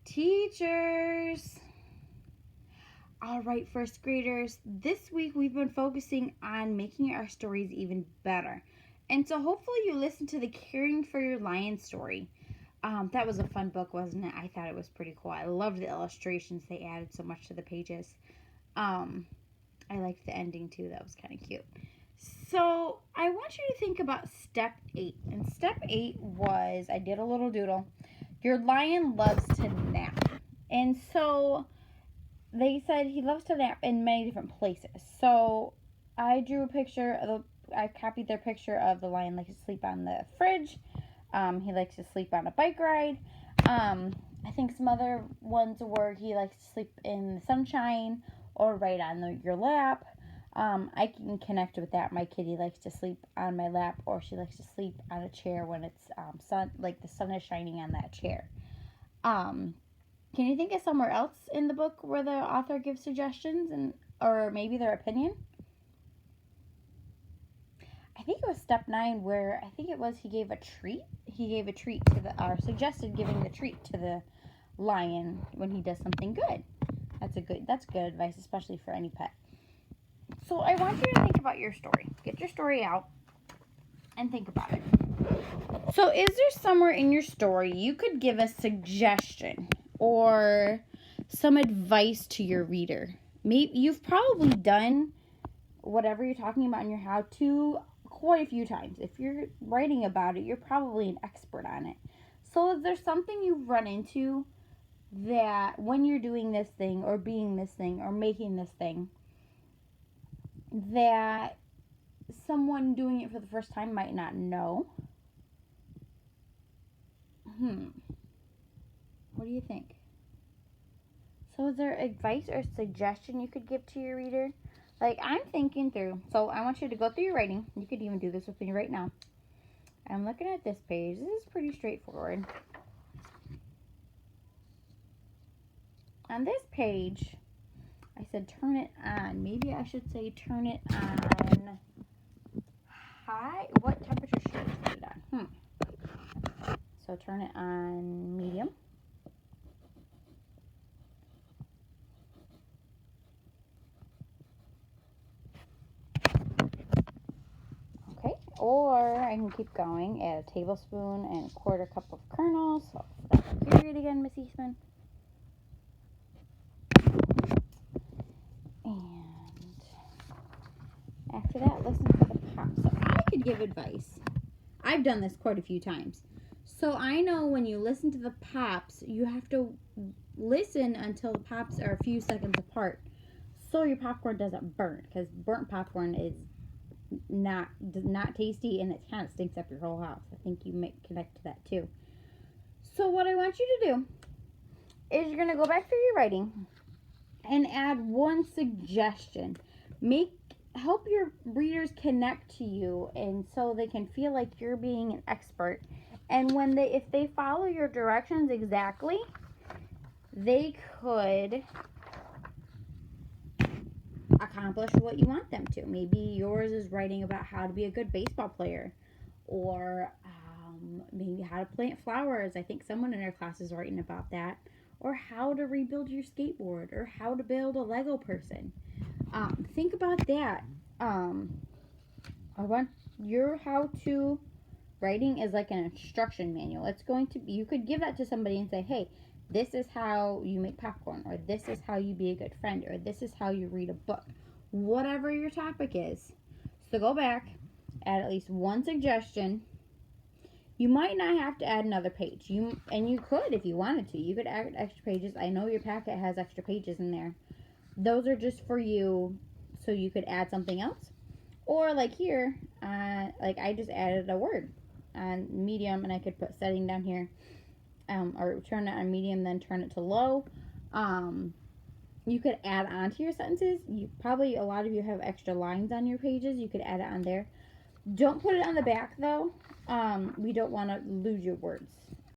Teachers! All right, first graders, this week we've been focusing on making our stories even better. And so hopefully you listened to the Caring for Your Lion story. That was a fun book, wasn't it? I thought it was pretty cool. I loved the illustrations. They added so much to the pages. I liked the ending too. That was kind of cute. So I want you to think about step 8. And step 8 was, I did a little doodle. Your lion loves to nap. And so they said he loves to nap in many different places. So I drew a picture of I copied their picture of the lion likes to sleep on the fridge. He likes to sleep on a bike ride. I think some other ones were he likes to sleep in the sunshine or right on your lap. I can connect with that. My kitty likes to sleep on my lap, or she likes to sleep on a chair when it's the sun is shining on that chair. Can you think of somewhere else in the book where the author gives suggestions or maybe their opinion? I think it was step 9 where I think it was he gave a treat. He gave a treat or suggested giving the treat to the lion when he does something good. That's good advice, especially for any pet. So I want you to think about your story. Get your story out and think about it. So is there somewhere in your story you could give a suggestion or some advice to your reader? Maybe you've probably done whatever you're talking about in your how-to quite a few times. If you're writing about it, you're probably an expert on it. So is there something you've run into that when you're doing this thing or being this thing or making this thing that someone doing it for the first time might not know? What do you think? So is there advice or suggestion you could give to your reader? Like, I'm thinking through. So I want you to go through your writing. You could even do this with me right now. I'm looking at this page. This is pretty straightforward. On this page, I said turn it on. Maybe I should say turn it on high. What temperature should I turn it on? So turn it on medium. Okay, or I can keep going. Add a tablespoon and a quarter cup of kernels. So that's a period again, Miss Eastman. And after that, listen for the pop. So I could give advice. I've done this quite a few times. So I know when you listen to the pops, you have to listen until the pops are a few seconds apart so your popcorn doesn't burn, because burnt popcorn is not tasty and it kind of stinks up your whole house. I think you might connect to that too. So what I want you to do is you're going to go back through your writing and add one suggestion. Help your readers connect to you, and so they can feel like you're being an expert. And if they follow your directions exactly, they could accomplish what you want them to. Maybe yours is writing about how to be a good baseball player, or maybe how to plant flowers. I think someone in our class is writing about that. Or how to rebuild your skateboard, or how to build a Lego person. Think about that. I want your how-to writing is like an instruction manual. You could give that to somebody and say, hey, this is how you make popcorn, or this is how you be a good friend, or this is how you read a book. Whatever your topic is. So go back, add at least one suggestion. You might not have to add another page. You could if you wanted to. You could add extra pages. I know your packet has extra pages in there. Those are just for you, so you could add something else. Or like here, I just added a word on medium, and I could put setting down here, or turn it on medium, then turn it to low. You could add on to your sentences. A lot of you have extra lines on your pages. You could add it on there. Don't put it on the back though. We don't want to lose your words.